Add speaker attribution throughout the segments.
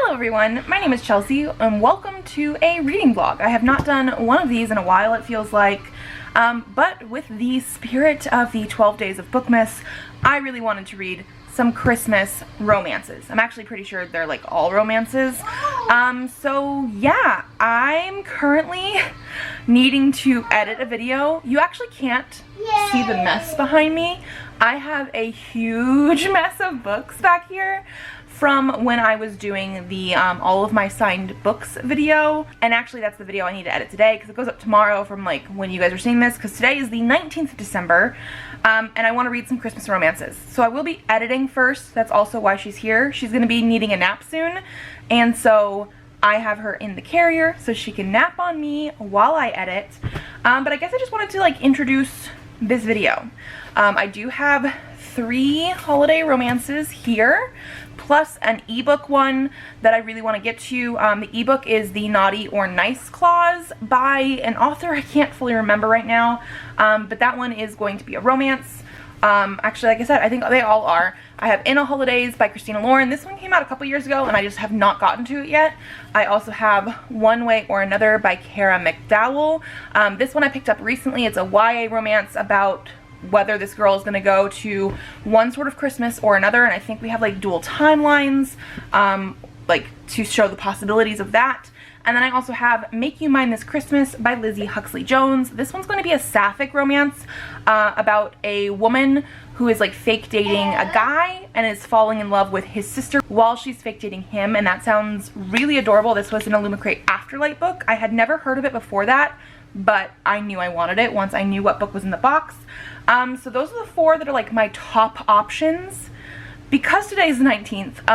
Speaker 1: Hello everyone, my name is Chelsea and welcome to a reading vlog. I have not done one of these in a while, it feels like, but with the spirit of the 12 days of Bookmas, I really wanted to read some Christmas romances. I'm actually pretty sure they're like all romances. So yeah, I'm currently needing to edit a video. You actually can't see the mess behind me. I have a huge mess of books back here from when I was doing the all of my signed books video, and actually that's the video I need to edit today because it goes up tomorrow from like when you guys are seeing this, because today is the 19th of December, and I want to read some Christmas romances. So I will be editing first. That's also why she's here. She's going to be needing a nap soon, and so I have her in the carrier so she can nap on me while I edit. But I guess I just wanted to like introduce this video. I do have 3 holiday romances here, plus an ebook one that I really want to get to. The ebook is The Naughty or Nice Clause by an author I can't fully remember right now, but that one is going to be a romance. Actually, like I said, I think they all are. I have In a Holidaze by Christina Lauren. This one came out a couple years ago and I just have not gotten to it yet. I also have One Way or Another by Kara McDowell. This one I picked up recently. It's a YA romance about whether this girl is going to go to one sort of Christmas or another, and I think we have like dual timelines, like to show the possibilities of that. And then I also have Make You Mine This Christmas by Lizzie Huxley Jones. This one's going to be a sapphic romance about a woman who is like fake dating a guy and is falling in love with his sister while she's fake dating him, and that sounds really adorable. This was an Illumicrate Afterlight book. I had never heard of it before that, but I knew I wanted it once I knew what book was in the box. So those are the 4 that are like my top options. Because today is the 19th,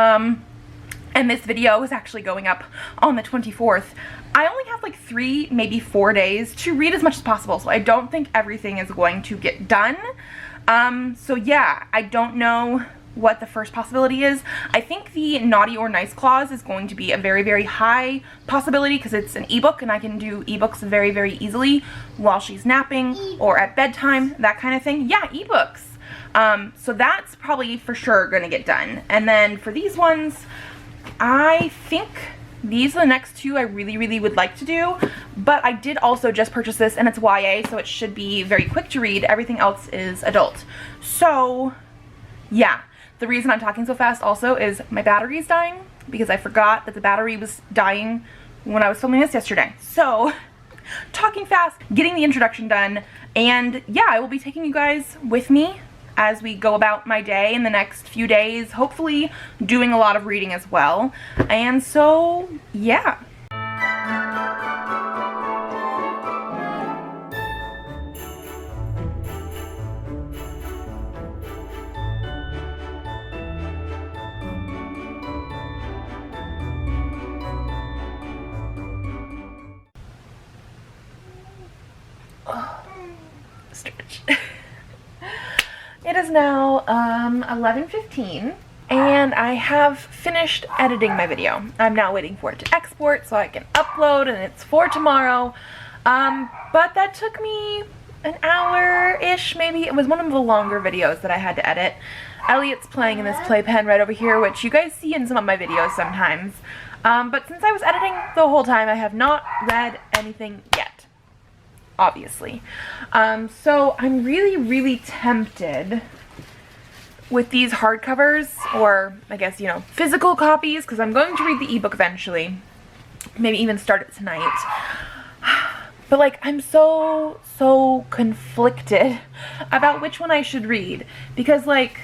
Speaker 1: and this video is actually going up on the 24th, I only have like 3, maybe 4 days to read as much as possible, so I don't think everything is going to get done. So yeah, I don't know what the first possibility is. I think the Naughty or Nice Clause is going to be a very, very high possibility because it's an ebook and I can do ebooks very, very easily while she's napping or at bedtime, that kind of thing. Yeah, ebooks. So that's probably for sure gonna get done. And then for these ones, I think these are the next 2 I really, really would like to do, but I did also just purchase this and it's YA, so it should be very quick to read. Everything else is adult. So yeah. The reason I'm talking so fast also is my battery is dying because I forgot that the battery was dying when I was filming this yesterday. So, talking fast, getting the introduction done, and yeah, I will be taking you guys with me as we go about my day in the next few days, hopefully doing a lot of reading as well. And so, yeah. Stretch. It is now 11:15 and I have finished editing my video. I'm now waiting for it to export so I can upload, and it's for tomorrow. But that took me an hour-ish maybe. It was one of the longer videos that I had to edit. Elliot's playing in this playpen right over here, which you guys see in some of my videos sometimes. But since I was editing the whole time, I have not read anything yet. Obviously. So I'm really, really tempted with these hardcovers, or I guess, you know, physical copies, because I'm going to read the ebook eventually. Maybe even start it tonight. But like, I'm so conflicted about which one I should read, because like,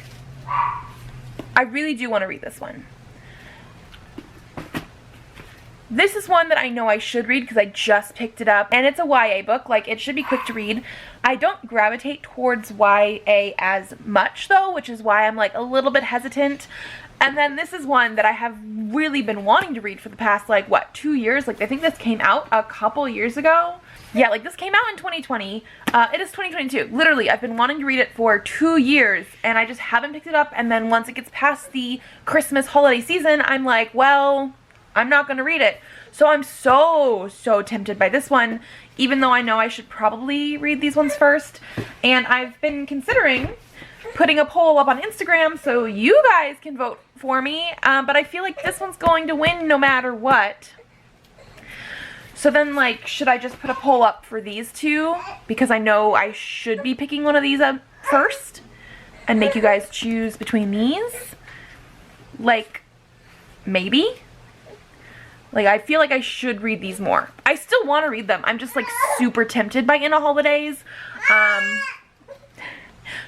Speaker 1: I really do want to read this one. This is one that I know I should read because I just picked it up, and it's a YA book. Like, it should be quick to read. I don't gravitate towards YA as much though, which is why I'm like a little bit hesitant. And then this is one that I have really been wanting to read for the past like, what, 2 years? Like, I think this came out a couple years ago. Yeah, like this came out in 2020. It is 2022. Literally, I've been wanting to read it for 2 years and I just haven't picked it up. And then once it gets past the Christmas holiday season, I'm like, well, I'm not going to read it. So I'm so tempted by this one, even though I know I should probably read these ones first. And I've been considering putting a poll up on Instagram so you guys can vote for me, but I feel like this one's going to win no matter what. So then, like, should I just put a poll up for these two? Because I know I should be picking one of these up first and make you guys choose between these. Like, maybe? Like, I feel like I should read these more. I still want to read them. I'm just, like, super tempted by In a Holidaze.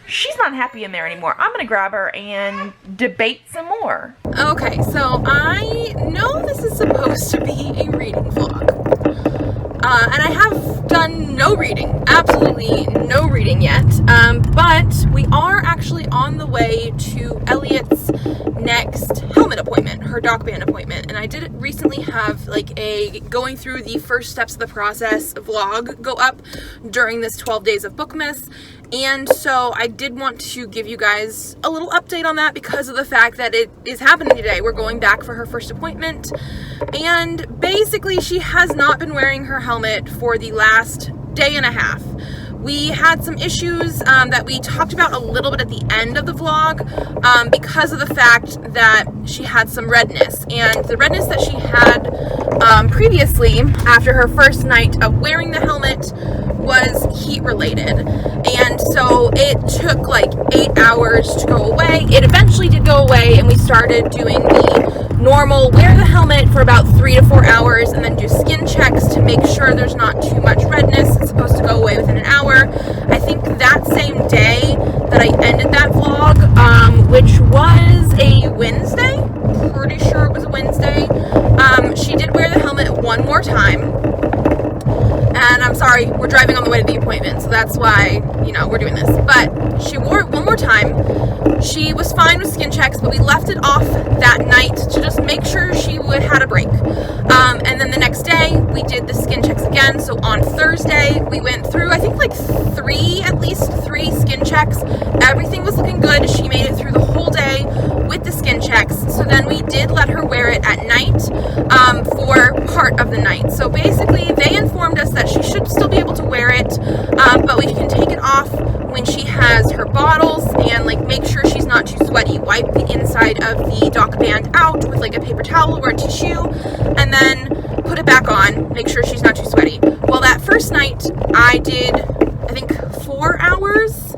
Speaker 1: She's not happy in there anymore. I'm gonna grab her and debate some more. Okay, so I know this is supposed to be a reading vlog. And I have done no reading, absolutely no reading yet, but we are actually on the way to Elliot's next helmet appointment, her doc band appointment, and I did recently have like a going through the first steps of the process vlog go up during this 12 days of Bookmas, and so I did want to give you guys a little update on that because of the fact that it is happening today. We're going back for her first appointment, and basically she has not been wearing her helmet for the last day and a half. We had some issues that we talked about a little bit at the end of the vlog because of the fact that she had some redness, and the redness that she had previously after her first night of wearing the helmet was heat related, and so it took like 8 hours to go away. It eventually did go away, and we started doing the normal wear the helmet for about 3 to 4 hours and then do skin checks to make sure there's not too much redness. It's supposed to go away within an hour. I think that same day that I ended that vlog, which was a Wednesday, pretty sure it was a Wednesday, she did wear the helmet one more time. And I'm sorry, we're driving on the way to the appointment, so that's why, you know, we're doing this. But she wore it one more time. She was fine with skin checks, but we left it off that night to just make sure she had a break. And then the next day, we did the skin checks again. So on Thursday, we went through, I think, like at least three skin checks. Everything was looking good. She made it through the whole day with the skin checks. So then we did let her wear it at night for part of the night. So basically, they informed us that she should still be able to wear it, but we can take it off when she has her bottles and like make sure she's not too sweaty. Wipe the inside of the doc band out with like a paper towel or a tissue, and then put it back on, make sure she's not too sweaty. Well, that first night I did, I think, 4 hours.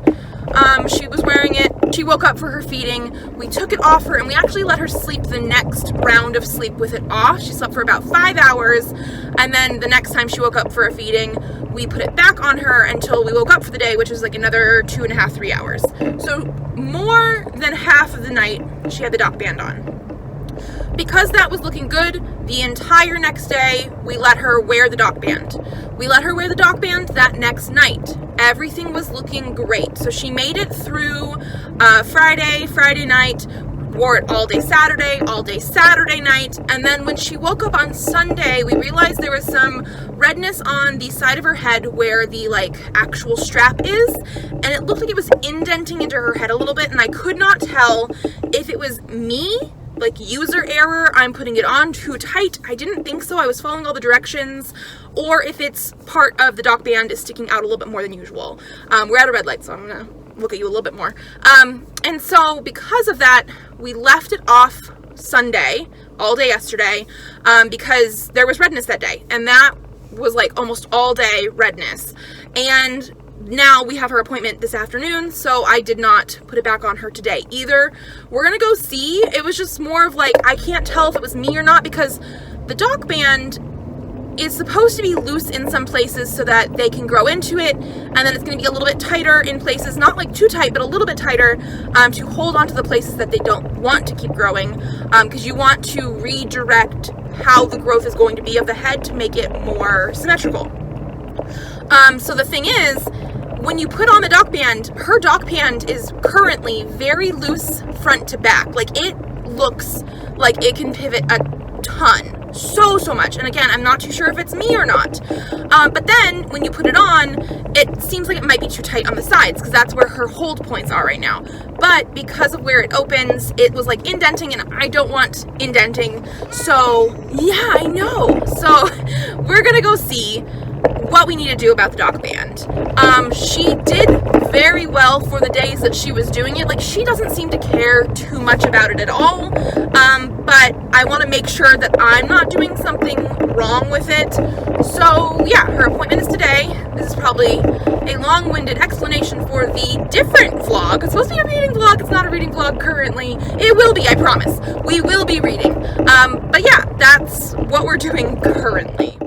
Speaker 1: She was wearing it. She woke up for her feeding. We took it off her, and we actually let her sleep the next round of sleep with it off. She slept for about 5 hours, and then the next time she woke up for a feeding, we put it back on her until we woke up for the day, which was like another 2.5, 3 hours. So more than half of the night, she had the doc band on. Because that was looking good, the entire next day, we let her wear the doc band. We let her wear the doc band that next night. Everything was looking great. So she made it through Friday night, wore it all day Saturday night, and then when she woke up on Sunday, we realized there was some redness on the side of her head where the like actual strap is, and it looked like it was indenting into her head a little bit, and I could not tell if it was me, like user error, I'm putting it on too tight. I didn't think so. I was following all the directions, or if it's part of the doc band is sticking out a little bit more than usual. We're at a red light, so I'm gonna look at you a little bit more. And so because of that, we left it off Sunday, all day yesterday, because there was redness that day, and that was like almost all day redness. And now we have her appointment this afternoon, so I did not put it back on her today either. We're gonna go see. It was just more of like, I can't tell if it was me or not, because the doc band is supposed to be loose in some places so that they can grow into it, and then it's going to be a little bit tighter in places, not like too tight, but a little bit tighter, to hold on to the places that they don't want to keep growing, because you want to redirect how the growth is going to be of the head to make it more symmetrical. So the thing is, when you put on the doc band, her doc band is currently very loose front to back. Like, it looks like it can pivot a ton. So much. And again, I'm not too sure if it's me or not. But then when you put it on, it seems like it might be too tight on the sides, because that's where her hold points are right now. But because of where it opens, it was like indenting, and I don't want indenting. So yeah, I know. So we're gonna go see. what we need to do about the doc band. She did very well for the days that she was doing it. Like, she doesn't seem to care too much about it at all, but I want to make sure that I'm not doing something wrong with it. So yeah, her appointment is today. This is probably a long-winded explanation for the different vlog. It's supposed to be a reading vlog. It's not a reading vlog currently. It will be, I promise. We will be reading. But yeah, that's what we're doing currently.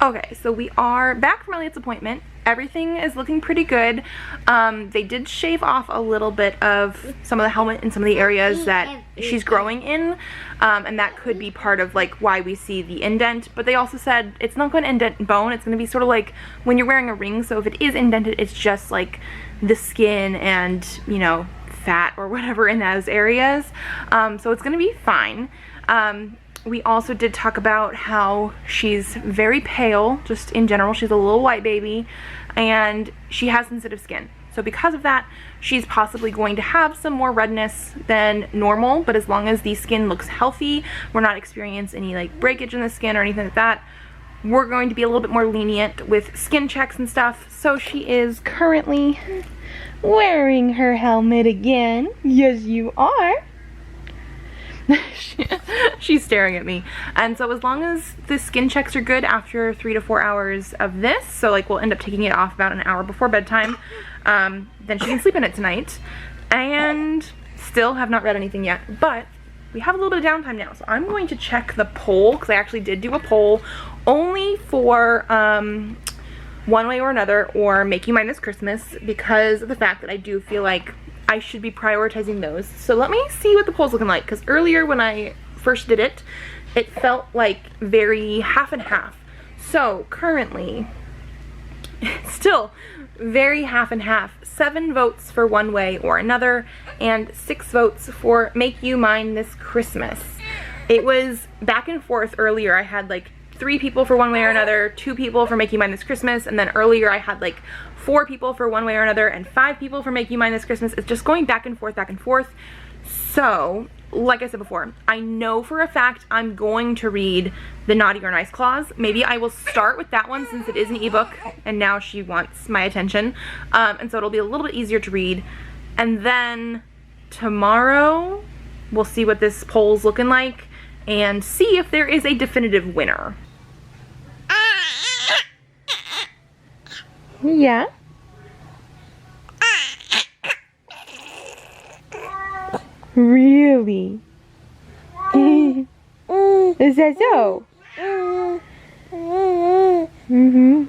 Speaker 1: Okay, so we are back from Elliot's appointment. Everything is looking pretty good. They did shave off a little bit of some of the helmet in some of the areas that she's growing in, and that could be part of like why we see the indent, but they also said it's not going to indent bone. It's going to be sort of like when you're wearing a ring, so if it is indented, it's just like the skin and, you know, fat or whatever in those areas. So it's going to be fine. We also did talk about how she's very pale, just in general. She's a little white baby, and she has sensitive skin. So because of that, she's possibly going to have some more redness than normal, but as long as the skin looks healthy, we're not experiencing any like breakage in the skin or anything like that, we're going to be a little bit more lenient with skin checks and stuff. So she is currently wearing her helmet again. Yes, you are. She's staring at me. And so as long as the skin checks are good after 3 to 4 hours of this, so like we'll end up taking it off about an hour before bedtime, then she can sleep in it tonight. And still have not read anything yet, but we have a little bit of downtime now. So I'm going to check the poll, because I actually did do a poll only for One Way or Another or Make You Mine This Christmas, because of the fact that I do feel like I should be prioritizing those. So let me see what the poll's looking like, because earlier when I first did it, it felt like very half and half. So currently, still very half and half. 7 votes for One Way or Another, and 6 votes for Make You Mine This Christmas. It was back and forth earlier. I had like 3 people for One Way or Another, 2 people for Make You Mine This Christmas, and then earlier I had like 4 people for One Way or Another and 5 people for Make You Mine This Christmas. It's just going back and forth, back and forth. So, like I said before, I know for a fact I'm going to read the Naughty or Nice Clause. Maybe I will start with that one since it is an ebook and now she wants my attention. And so it'll be a little bit easier to read. And then tomorrow we'll see what this poll's looking like and see if there is a definitive winner. Yeah. Really? Is that so? Mm-hmm.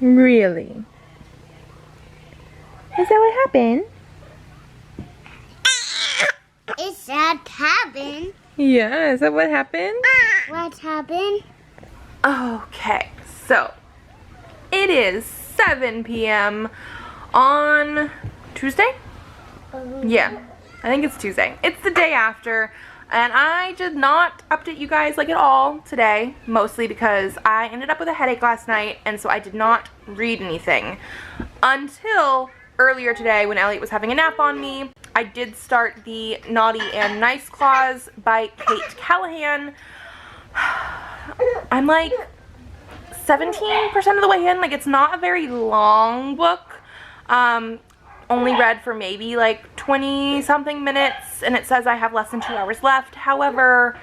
Speaker 1: Really? Is that what happened?
Speaker 2: Is that happened?
Speaker 1: Yeah, is that what happened?
Speaker 2: What happened?
Speaker 1: Okay, so it is 7 p.m. on Tuesday? Yeah, I think it's Tuesday. It's the day after, and I did not update you guys like at all today, mostly because I ended up with a headache last night, and so I did not read anything until earlier today when Elliot was having a nap on me. I did start the Naughty and Nice Clause by Kate Callahan. I'm like 17% of the way in. Like, it's not a very long book. Only read for maybe like 20 something minutes, and it says I have less than 2 hours left. However,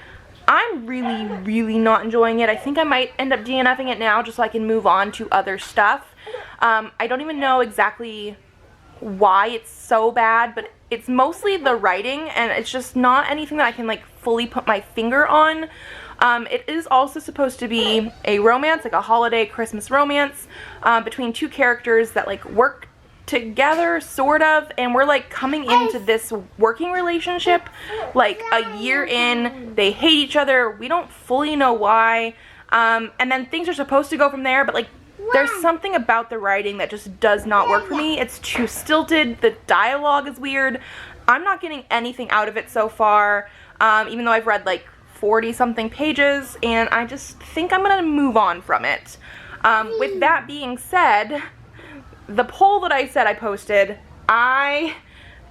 Speaker 1: I'm really not enjoying it. I think I might end up DNFing it now just so I can move on to other stuff. I don't even know exactly why it's so bad, but it's mostly the writing, and it's just not anything that I can like fully put my finger on. It is also supposed to be a romance, like a holiday Christmas romance, between 2 characters that like work together, sort of, and we're like coming into this working relationship like a year in. They hate each other, we don't fully know why, and then things are supposed to go from there, but like there's something about the writing that just does not work for me. It's too stilted, the dialogue is weird. I'm not getting anything out of it so far, even though I've read like 40 something pages, and I just think I'm gonna move on from it. With that being said, the poll that I said I posted,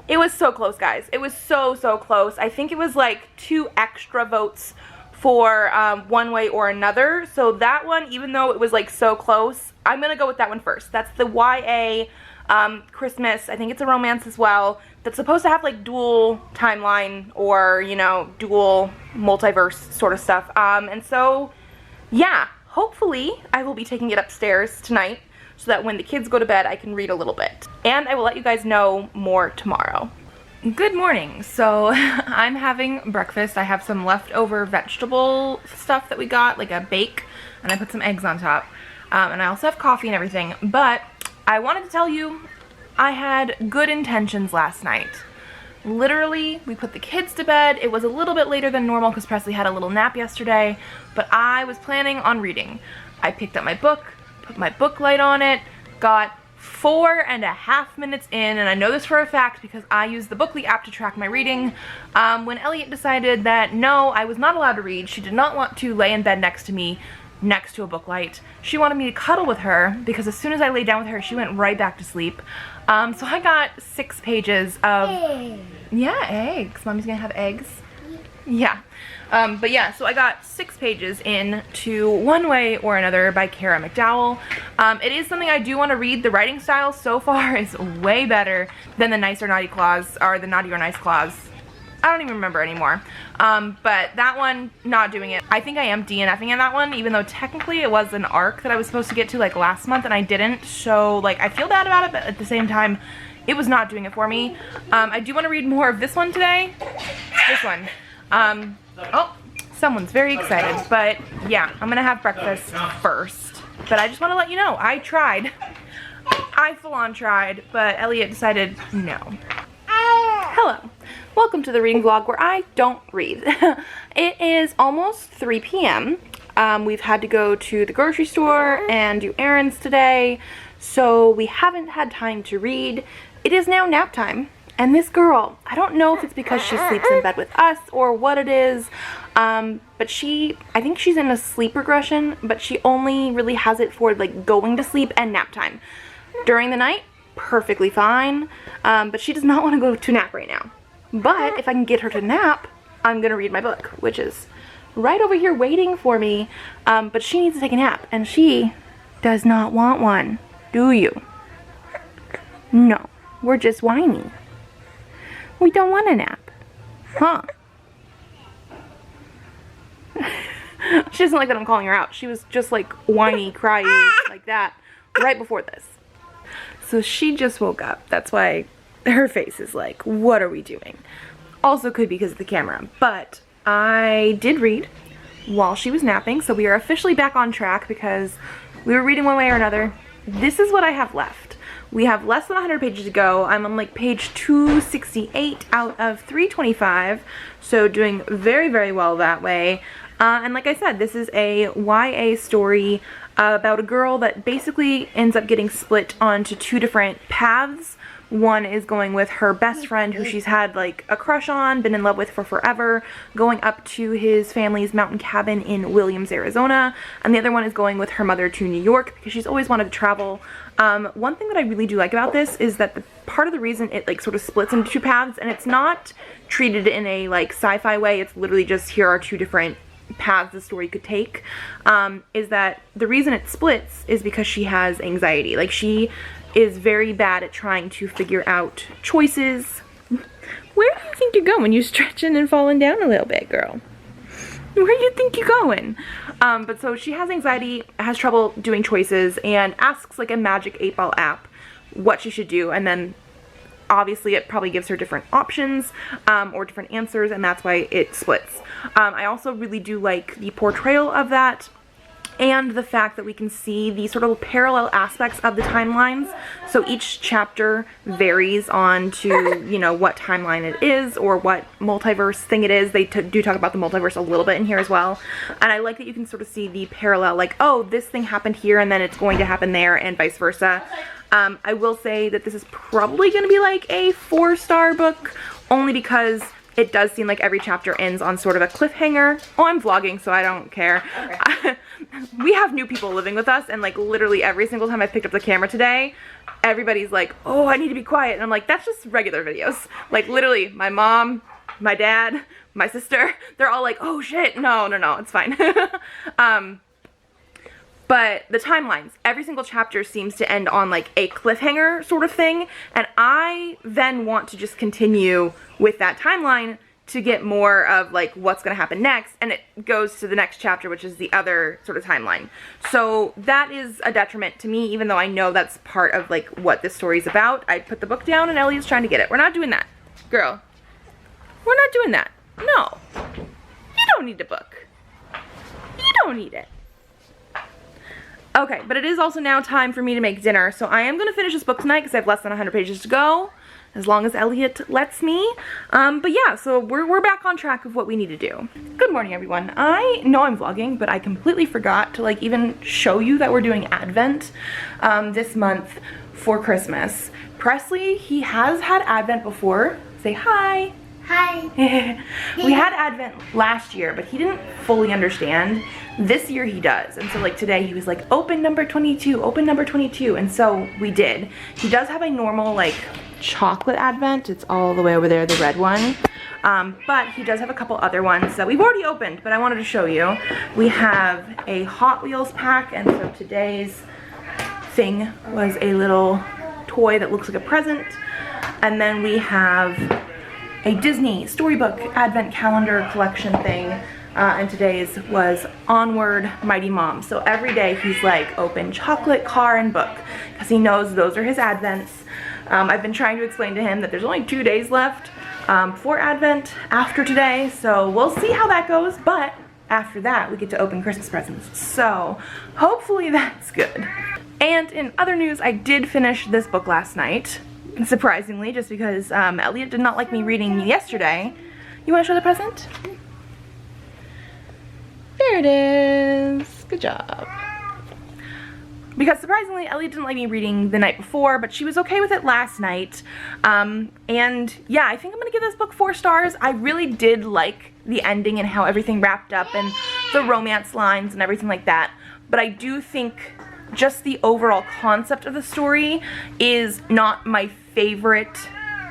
Speaker 1: it was so close, guys. It was so close. I think it was like 2 extra votes for one way or another. So that one, even though it was like so close, I'm gonna go with that one first. That's the YA Christmas. I think it's a romance as well. That's supposed to have like dual timeline or, you know, dual multiverse sort of stuff. And so, yeah, hopefully I will be taking it upstairs tonight so that when the kids go to bed, I can read a little bit. And I will let you guys know more tomorrow. Good morning. So I'm having breakfast. I have some leftover vegetable stuff that we got, like a bake, and I put some eggs on top. And I also have coffee and everything. But I wanted to tell you, I had good intentions last night. Literally, we put the kids to bed. It was a little bit later than normal because Presley had a little nap yesterday, but I was planning on reading. I picked up my book, put my book light on it, got 4.5 minutes in, and I know this for a fact because I use the Bookly app to track my reading, when Elliot decided that no, I was not allowed to read. She did not want to lay in bed next to me, next to a book light. She wanted me to cuddle with her because as soon as I laid down with her, she went right back to sleep. So I got 6 pages of... Yeah, eggs. Mommy's gonna have eggs. Yeah. But yeah, so I got 6 pages into One Way or Another by Kara McDowell. It is something I do want to read. The writing style so far is way better than the Nice or Naughty Clause, or the Naughty or Nice Clause. I don't even remember anymore. But that one, not doing it. I think I am DNFing in that one, even though technically it was an arc that I was supposed to get to like last month and I didn't. So like I feel bad about it, but at the same time, it was not doing it for me. I do want to read more of this one today. This one. Oh, someone's very excited. But yeah, I'm gonna have breakfast first. But I just want to let you know, I tried. I full on tried, but Elliot decided no. Hello. Welcome to the reading vlog where I don't read. It is almost 3 p.m. We've had to go to the grocery store and do errands today, so we haven't had time to read. It is now nap time, and this girl, I don't know if it's because she sleeps in bed with us or what it is, but I think she's in a sleep regression, but she only really has it for like going to sleep and nap time. During the night, perfectly fine, but she does not want to go to nap right now. But if I can get her to nap, I'm gonna read my book, which is right over here waiting for me. But she needs to take a nap, and she does not want one. Do you? No, we're just whiny. We don't want a nap. Huh? She doesn't like that I'm calling her out. She was just like whiny, crying like that right before this. So she just woke up. That's why her face is like, what are we doing? Also could be because of the camera, but I did read while she was napping, so we are officially back on track because we were reading One Way or Another. This is what I have left. We have less than 100 pages to go. I'm on like page 268 out of 325, so doing very well that way. And like I said, this is a YA story about a girl that basically ends up getting split onto 2 different paths. One is going with her best friend who she's had like a crush on, been in love with for forever, going up to his family's mountain cabin in Williams, Arizona. And the other one is going with her mother to New York because she's always wanted to travel. One thing that I really do like about this is that the part of the reason it like sort of splits into 2 paths, and it's not treated in a like sci-fi way, it's literally just here are 2 different paths the story could take, is that the reason it splits is because she has anxiety. Like she is very bad at trying to figure out choices. Where do you think you're going? You stretching and falling down a little bit, girl. Where do you think you're going? But so she has anxiety, has trouble doing choices, and asks like a magic 8-ball app what she should do, and then obviously it probably gives her different options or different answers, and that's why it splits. I also really do like the portrayal of that, and the fact that we can see the sort of parallel aspects of the timelines. So each chapter varies on to, you know, what timeline it is or what multiverse thing it is. They do talk about the multiverse a little bit in here as well. And I like that you can sort of see the parallel, like, oh, this thing happened here and then it's going to happen there and vice versa. I will say that this is probably going to be like a 4-star book, only because it does seem like every chapter ends on sort of a cliffhanger. Oh, I'm vlogging, so I don't care. Okay. We have new people living with us, and like literally every single time I picked up the camera today, everybody's like, oh, I need to be quiet. And I'm like, that's just regular videos. Like literally my mom, my dad, my sister, they're all like, oh shit, no, it's fine. But the timelines, every single chapter seems to end on like a cliffhanger sort of thing, and I then want to just continue with that timeline to get more of like what's going to happen next, and it goes to the next chapter, which is the other sort of timeline. So that is a detriment to me, even though I know that's part of like what this story's about. I put the book down and Ellie's trying to get it. We're not doing that, girl. We're not doing that. No. You don't need the book. You don't need it. Okay, but it is also now time for me to make dinner, so I am going to finish this book tonight because I have less than 100 pages to go, as long as Elliot lets me. But yeah, so we're back on track of what we need to do. Good morning, everyone. I know I'm vlogging, but I completely forgot to like even show you that we're doing Advent this month for Christmas. Presley, he has had Advent before. Say hi.
Speaker 2: Hi.
Speaker 1: We had Advent last year, but he didn't fully understand. This year he does, and so like today he was like, open number 22, open number 22, and so we did. He does have a normal like chocolate Advent. It's all the way over there, the red one. But he does have a couple other ones that we've already opened, but I wanted to show you. We have a Hot Wheels pack, and so today's thing was a little toy that looks like a present, and then we have a Disney storybook advent calendar collection thing, and today's was Onward Mighty Mom. So every day he's like, open chocolate, car, and book, because he knows those are his advents. I've been trying to explain to him that there's only 2 days left for Advent after today, so we'll see how that goes, but after that we get to open Christmas presents, so hopefully that's good. And in other news, I did finish this book last night. Surprisingly, just because Elliot did not like me reading yesterday. You want to show the present? There it is. Good job. Because surprisingly, Elliot didn't like me reading the night before, but she was okay with it last night. And yeah, I think I'm going to give this book 4 stars. I really did like the ending and how everything wrapped up and the romance lines and everything like that. But I do think just the overall concept of the story is not my favorite,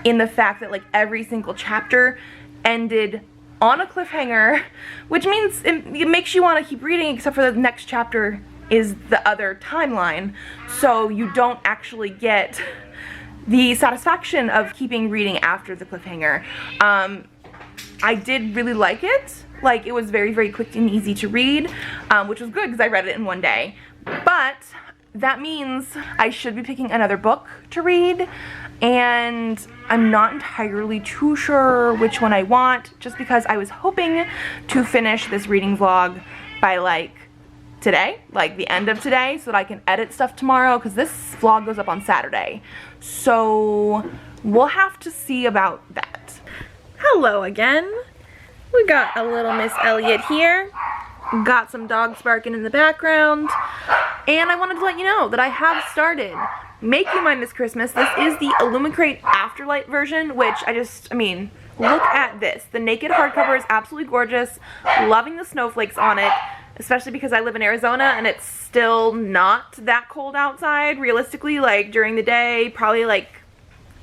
Speaker 1: in the fact that like every single chapter ended on a cliffhanger, which means it makes you want to keep reading, except for the next chapter is the other timeline, so you don't actually get the satisfaction of keeping reading after the cliffhanger. I did really like it. Like, it was very, very quick and easy to read, which was good because I read it in one day. But that means I should be picking another book to read, and I'm not entirely too sure which one I want, just because I was hoping to finish this reading vlog by like today, like the end of today, so that I can edit stuff tomorrow, because this vlog goes up on Saturday. So we'll have to see about that. Hello again. We got a little Miss Elliot here. Got some dogs barking in the background. And I wanted to let you know that I have started Make You Mine This Christmas. This is the Illumicrate Afterlight version, which I mean, look at this. The naked hardcover is absolutely gorgeous. Loving the snowflakes on it, especially because I live in Arizona and it's still not that cold outside. Realistically, like during the day, probably like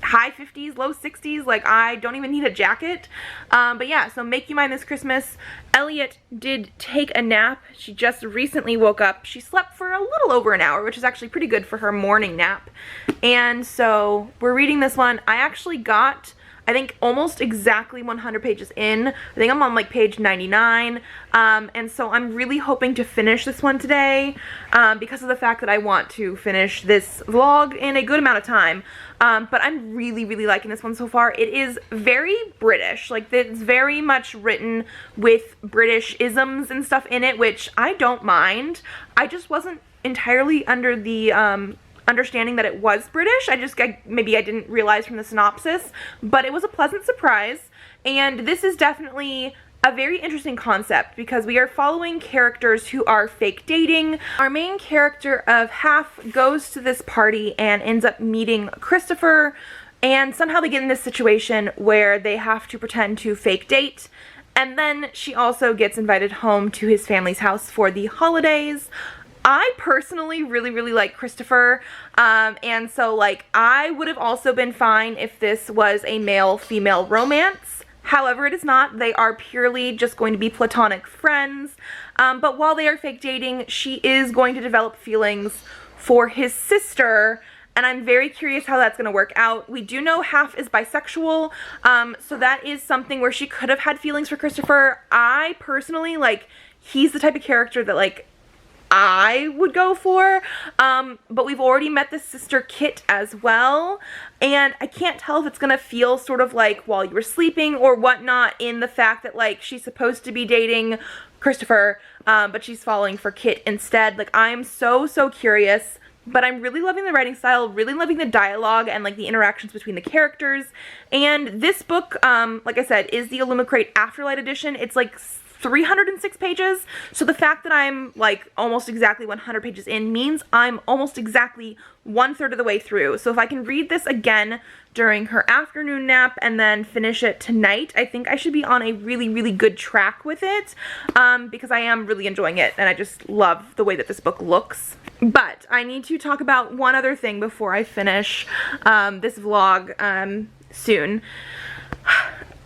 Speaker 1: high 50s, low 60s, like I don't even need a jacket. But yeah, so Make You Mine This Christmas. Elliot did take a nap. She just recently woke up. She slept for a little over an hour, which is actually pretty good for her morning nap. And so we're reading this one. I actually got, I think, almost exactly 100 pages in. I think I'm on like page 99. And so I'm really hoping to finish this one today because of the fact that I want to finish this vlog in a good amount of time. But I'm really, really liking this one so far. It is very British. Like, it's very much written with British isms and stuff in it, which I don't mind. I just wasn't entirely under the understanding that it was British. Maybe I didn't realize from the synopsis, but it was a pleasant surprise. And this is definitely a very interesting concept because we are following characters who are fake dating. Our main character of Half goes to this party and ends up meeting Christopher, and somehow they get in this situation where they have to pretend to fake date. And then she also gets invited home to his family's house for the holidays. I personally really like Christopher, and so like I would have also been fine if this was a male-female romance. However, it is not. They are purely just going to be platonic friends, but while they are fake dating, she is going to develop feelings for his sister, and I'm very curious how that's going to work out. We do know half is bisexual, so that is something where she could have had feelings for Christopher. I personally, like, he's the type of character that, like, I would go for, but we've already met the sister Kit as well, and I can't tell if it's gonna feel sort of like while you were sleeping or whatnot, in the fact that like she's supposed to be dating Christopher, but she's falling for Kit instead. Like, I'm so curious, but I'm really loving the writing style, really loving the dialogue and like the interactions between the characters. And this book, like I said, is the Illumicrate Afterlight edition. It's like 306 pages, so the fact that I'm like almost exactly 100 pages in means I'm almost exactly 1/3 of the way through. So if I can read this again during her afternoon nap and then finish it tonight, I think I should be on a really good track with it, because I am really enjoying it and I just love the way that this book looks. But I need to talk about one other thing before I finish this vlog soon.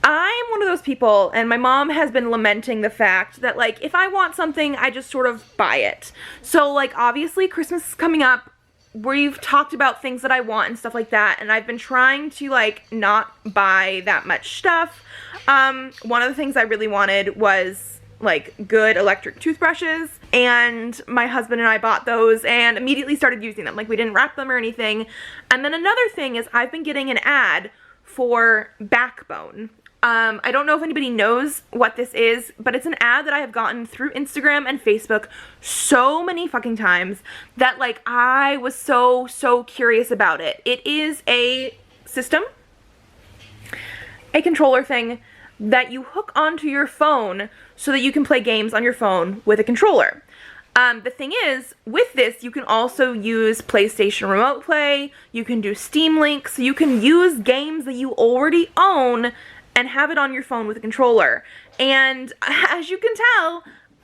Speaker 1: I'm one of those people, and my mom has been lamenting the fact that, like, if I want something, I just sort of buy it. So, like, obviously Christmas is coming up. We've talked about things that I want and stuff like that, and I've been trying to, like, not buy that much stuff. One of the things I really wanted was, like, good electric toothbrushes, and my husband and I bought those and immediately started using them. Like, we didn't wrap them or anything. And then another thing is I've been getting an ad for Backbone. I don't know if anybody knows what this is, but it's an ad that I have gotten through Instagram and Facebook so many fucking times that, like, I was so curious about it. It is a system, a controller thing that you hook onto your phone so that you can play games on your phone with a controller. The thing is, with this, you can also use PlayStation Remote Play, you can do Steam Link, so you can use games that you already own and have it on your phone with a controller. And as you can tell,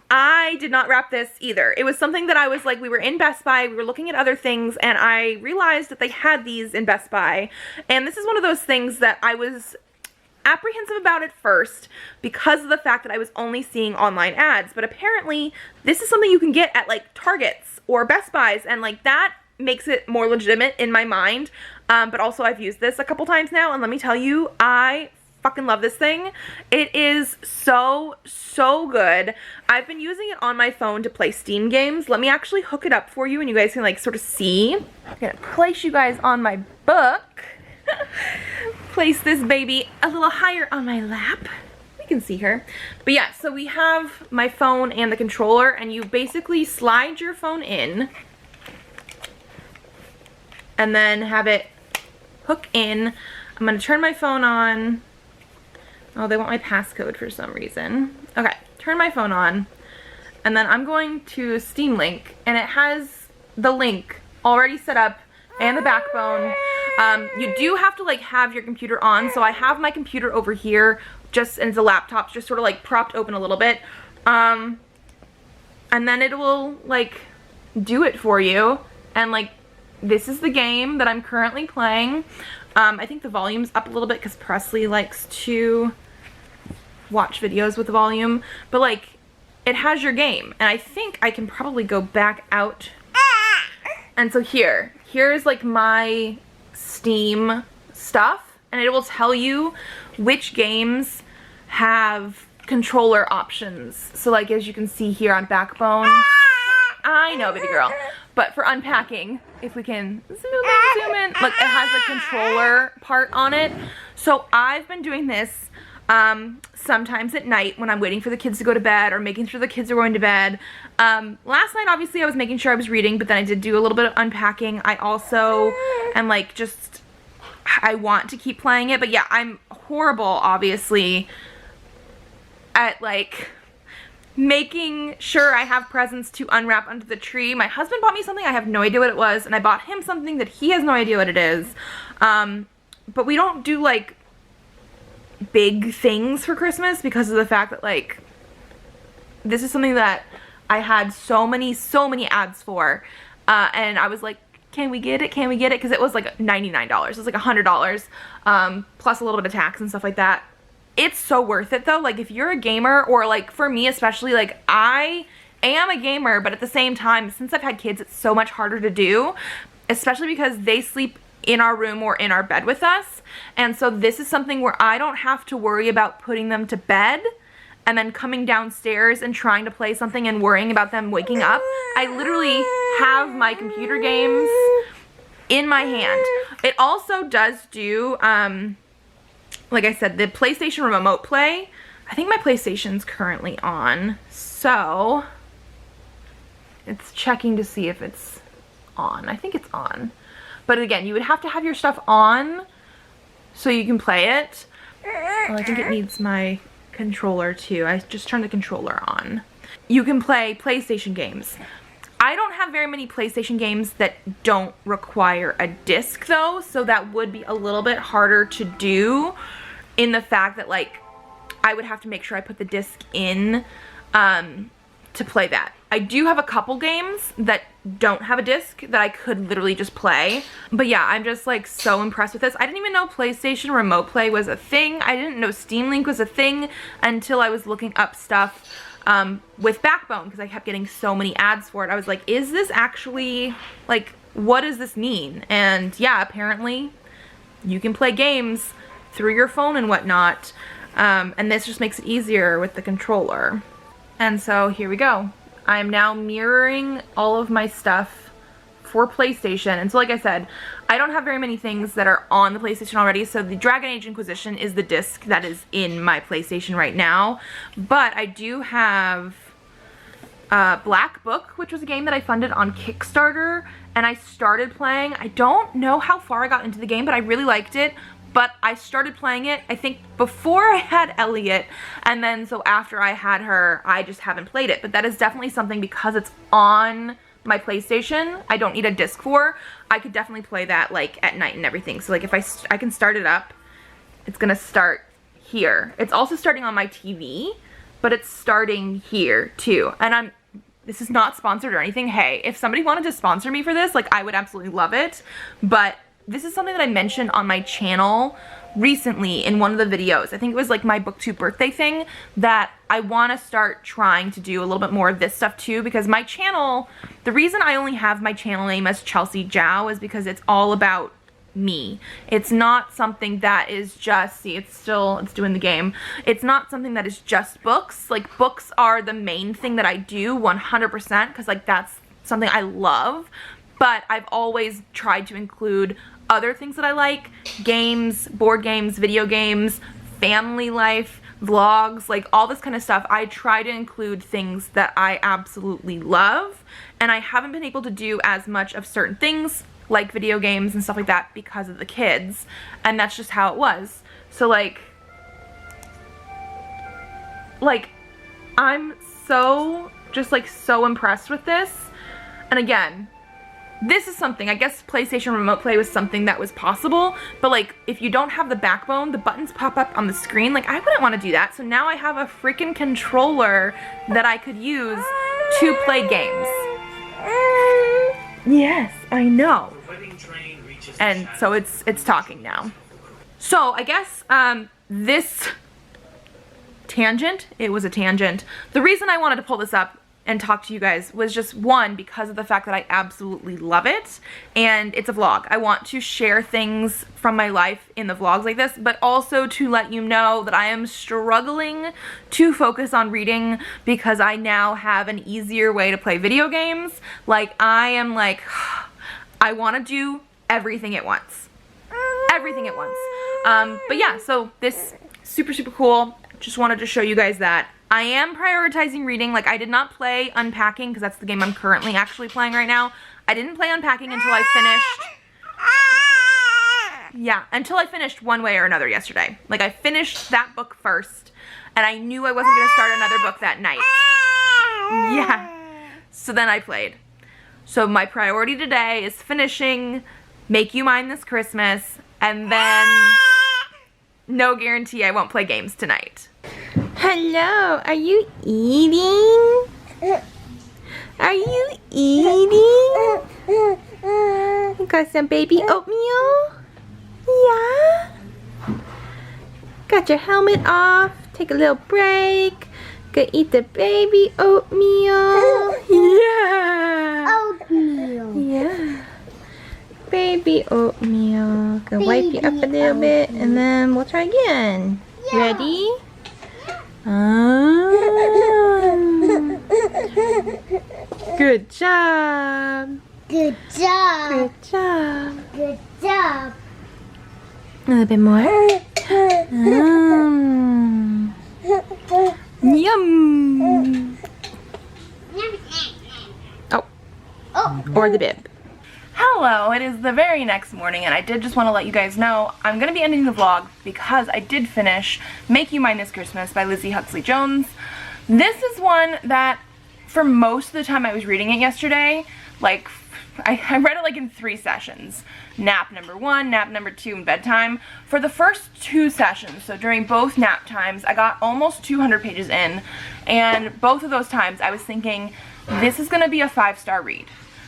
Speaker 1: I did not wrap this either. It was something that I was like, we were in Best Buy, we were looking at other things, and I realized that they had these in Best Buy. And this is one of those things that I was apprehensive about at first because of the fact that I was only seeing online ads, but apparently this is something you can get at like Targets or Best Buys, and like that makes it more legitimate in my mind. But also I've used this a couple times now, and let me tell you, I fucking love this thing. It is so good. I've been using it on my phone to play Steam games. Let me actually hook it up for you and you guys can like sort of see. I'm gonna place you guys on my book. Place this baby a little higher on my lap. We can see her. But yeah, so we have my phone and the controller, and you basically slide your phone in and then have it hook in. I'm gonna turn my phone on. Oh, they want my passcode for some reason. Okay, turn my phone on, and then I'm going to Steam Link, and it has the link already set up and the Backbone. You do have to like have your computer on, so I have my computer over here, just, and the laptop's just sort of like propped open a little bit, and then it will like do it for you, and like this is the game that I'm currently playing. I think the volume's up a little bit because Presley likes to watch videos with the volume, but like it has your game, and I think I can probably go back out, and so here's like my Steam stuff, and it will tell you which games have controller options. So like as you can see here on Backbone, I know, baby girl, but for unpacking, if we can zoom in, look, it has a controller part on it. So I've been doing this sometimes at night when I'm waiting for the kids to go to bed or making sure the kids are going to bed. Last night obviously I was making sure I was reading, but then I did do a little bit of unpacking. I also am like just, I want to keep playing it, but yeah, I'm horrible obviously at like making sure I have presents to unwrap under the tree. My husband bought me something, I have no idea what it was, and I bought him something that he has no idea what it is. but we don't do like big things for Christmas because of the fact that like this is something that I had so many ads for, and I was like, can we get it? Can we get it? Because it was like $99. It was like $100, plus a little bit of tax and stuff like that. It's so worth it though. Like if you're a gamer, or like for me especially, like I am a gamer, but at the same time, since I've had kids, it's so much harder to do, especially because they sleep in our room or in our bed with us. And so this is something where I don't have to worry about putting them to bed and then coming downstairs and trying to play something and worrying about them waking up. I literally have my computer games in my hand. It also does do, like I said, the PlayStation Remote Play. I think my PlayStation's currently on, so it's checking to see if it's on. I think it's on. But again, you would have to have your stuff on so you can play it. Oh, I think it needs my controller too. I just turned the controller on. You can play PlayStation games. I don't have very many PlayStation games that don't require a disc though, so that would be a little bit harder to do, in the fact that like I would have to make sure I put the disc in to play that. I do have a couple games that don't have a disc that I could literally just play. But yeah, I'm just like so impressed with this. I didn't even know PlayStation Remote Play was a thing. I didn't know Steam Link was a thing until I was looking up stuff with Backbone, because I kept getting so many ads for it. I was like, is this actually, like, what does this mean? And yeah, apparently you can play games through your phone and whatnot. And this just makes it easier with the controller. And so here we go. I am now mirroring all of my stuff for PlayStation. And so like I said, I don't have very many things that are on the PlayStation already. So the Dragon Age Inquisition is the disc that is in my PlayStation right now. But I do have Black Book, which was a game that I funded on Kickstarter. And I started playing. I don't know how far I got into the game, but I really liked it. But I started playing it, I think, before I had Elliot, and then so after I had her, I just haven't played it. But that is definitely something, because it's on my PlayStation, I don't need a disc for. I could definitely play that like at night and everything. So like if I can start it up, it's gonna start here. It's also starting on my TV, but it's starting here too. And this is not sponsored or anything. Hey, if somebody wanted to sponsor me for this, like I would absolutely love it. But this is something that I mentioned on my channel recently in one of the videos. I think it was like my BookTube birthday thing, that I want to start trying to do a little bit more of this stuff too, because my channel, the reason I only have my channel name as Chelsea Zhao is because it's all about me. It's not something that is just, see, it's doing the game. It's not something that is just books. Like books are the main thing that I do 100%, because like that's something I love. But I've always tried to include other things that I like, games, board games, video games, family life, vlogs, like all this kind of stuff. I try to include things that I absolutely love, and I haven't been able to do as much of certain things like video games and stuff like that because of the kids, and that's just how it was. So like I'm so impressed with this. And again, this is something, I guess PlayStation Remote Play was something that was possible, but like if you don't have the Backbone, the buttons pop up on the screen. Like I wouldn't want to do that. So now I have a freaking controller that I could use to play games. Yes, I know. And so it's talking now. So I guess this tangent, it was a tangent. The reason I wanted to pull this up and talk to you guys was just, one, because of the fact that I absolutely love it, and it's a vlog. I want to share things from my life in the vlogs like this, but also to let you know that I am struggling to focus on reading because I now have an easier way to play video games. Like I am like, I want to do everything at once. Everything at once. But yeah, so this super cool. Just wanted to show you guys that. I am prioritizing reading. Like I did not play Unpacking because that's the game I'm currently actually playing right now. I didn't play Unpacking until I finished. Yeah, until I finished One Way or Another yesterday. Like I finished that book first, and I knew I wasn't going to start another book that night. Yeah. So then I played. So my priority today is finishing Make You Mine This Christmas and then no guarantee I won't play games tonight. Hello, are you eating? Are you eating? You got some baby oatmeal? Yeah? Got your helmet off, take a little break. Go eat the baby oatmeal. Yeah.
Speaker 2: Oatmeal.
Speaker 1: Yeah. Baby oatmeal. Go wipe you up a little bit and then we'll try again.
Speaker 2: Yeah.
Speaker 1: Ready? Good job.
Speaker 2: Good job.
Speaker 1: Good job.
Speaker 2: Good job.
Speaker 1: A little bit more. Yum. Oh, or the bib. Hello, it is the very next morning and I did just want to let you guys know I'm going to be ending the vlog because I did finish Make You Mine This Christmas by Lizzie Huxley Jones. This is one that for most of the time I was reading it yesterday, like I read it like in 3 sessions. Nap number 1, nap number 2, and bedtime. For the first 2 sessions, so during both nap times, I got almost 200 pages in, and both of those times I was thinking, this is going to be a 5-star read.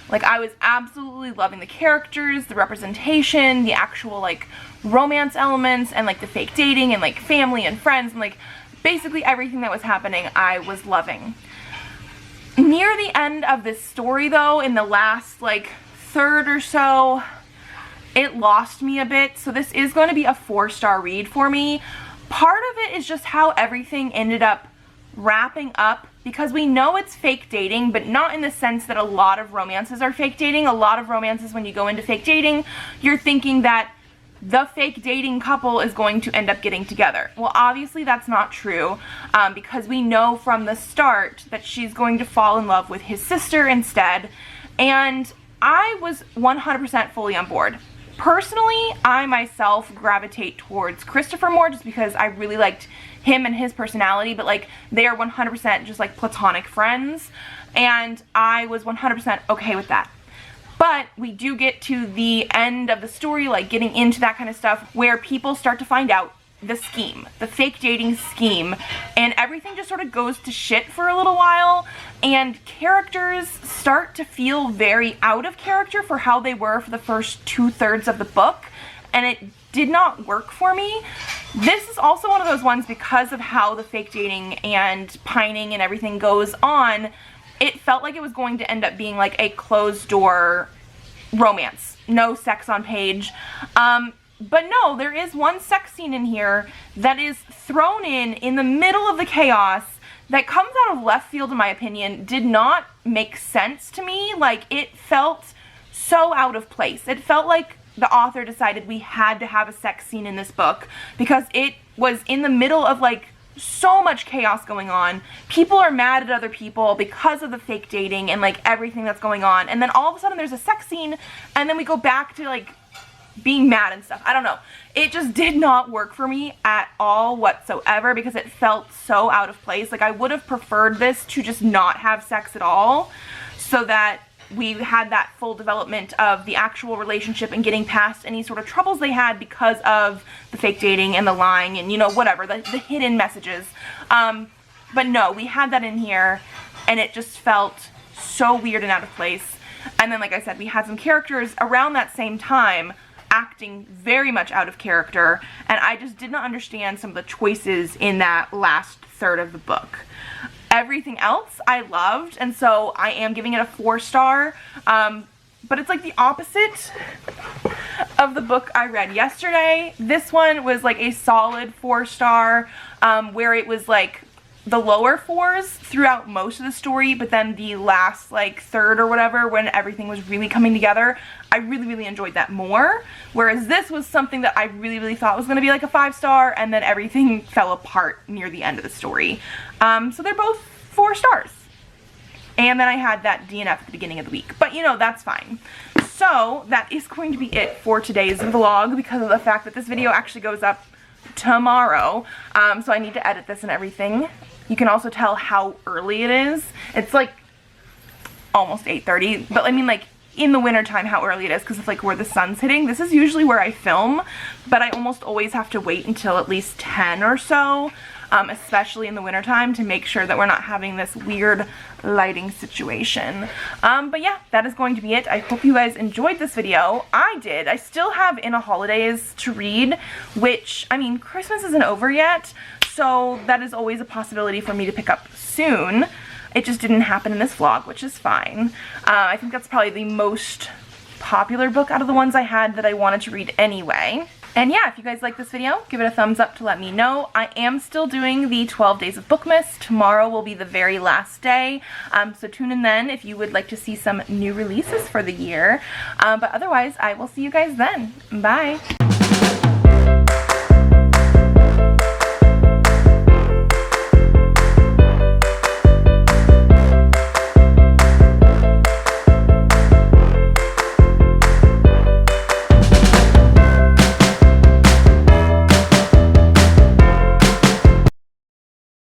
Speaker 1: Like, I was absolutely loving the characters, the representation, the actual, like, romance elements, and, like, the fake dating, and, like, family and friends, and, like, basically everything that was happening I was loving. Near the end of this story, though, in the last, like, third or so, it lost me a bit, so this is going to be a 4-star read for me. Part of it is just how everything ended up wrapping up, because we know it's fake dating, but not in the sense that a lot of romances are fake dating. A lot of romances, when you go into fake dating, you're thinking that the fake dating couple is going to end up getting together. Well, obviously that's not true, because we know from the start that she's going to fall in love with his sister instead, and I was 100% fully on board. Personally, I myself gravitate towards Christopher more just because I really liked him and his personality, but like they are 100% just like platonic friends, and I was 100% okay with that. But we do get to the end of the story, like getting into that kind of stuff, where people start to find out the scheme, the fake dating scheme, and everything just sort of goes to shit for a little while, and characters start to feel very out of character for how they were for the first 2/3 of the book, and it did not work for me. This is also one of those ones, because of how the fake dating and pining and everything goes on, it felt like it was going to end up being like a closed door romance. No sex on page. But no, there is one sex scene in here that is thrown in the middle of the chaos that comes out of left field, in my opinion. Did not make sense to me. Like, it felt so out of place. It felt like the author decided we had to have a sex scene in this book because it was in the middle of like so much chaos going on. People are mad at other people because of the fake dating and like everything that's going on, and then all of a sudden there's a sex scene and then we go back to like being mad and stuff. I don't know. It just did not work for me at all whatsoever because it felt so out of place. Like, I would have preferred this to just not have sex at all so that we had that full development of the actual relationship and getting past any sort of troubles they had because of the fake dating and the lying and, you know, whatever, the hidden messages. But no, we had that in here and it just felt so weird and out of place. And then, like I said, we had some characters around that same time acting very much out of character, and I just did not understand some of the choices in that last third of the book. Everything else I loved, and so I am giving it a 4-star, but it's like the opposite of the book I read yesterday. This one was like a solid 4-star, where it was like the lower 4s throughout most of the story, but then the last like third or whatever, when everything was really coming together, I really enjoyed that more. Whereas this was something that I really thought was going to be like a 5-star, and then everything fell apart near the end of the story. So they're both 4 stars. And then I had that DNF at the beginning of the week, but you know, that's fine. So that is going to be it for today's vlog because of the fact that this video actually goes up tomorrow. So I need to edit this and everything. You can also tell how early it is. It's like almost 8:30, but I mean, like, in the wintertime how early it is because of like where the sun's hitting. This is usually where I film, but I almost always have to wait until at least 10 or so, especially in the wintertime, to make sure that we're not having this weird lighting situation. But yeah, that is going to be it. I hope you guys enjoyed this video. I did. I still have In a Holidaze to read, which, I mean, Christmas isn't over yet, so that is always a possibility for me to pick up soon. It just didn't happen in this vlog, which is fine. I think that's probably the most popular book out of the ones I had that I wanted to read anyway. And yeah, if you guys like this video, give it a thumbs up to let me know. I am still doing the 12 days of Bookmas. Tomorrow will be the very last day. So tune in then if you would like to see some new releases for the year. But otherwise, I will see you guys then. Bye.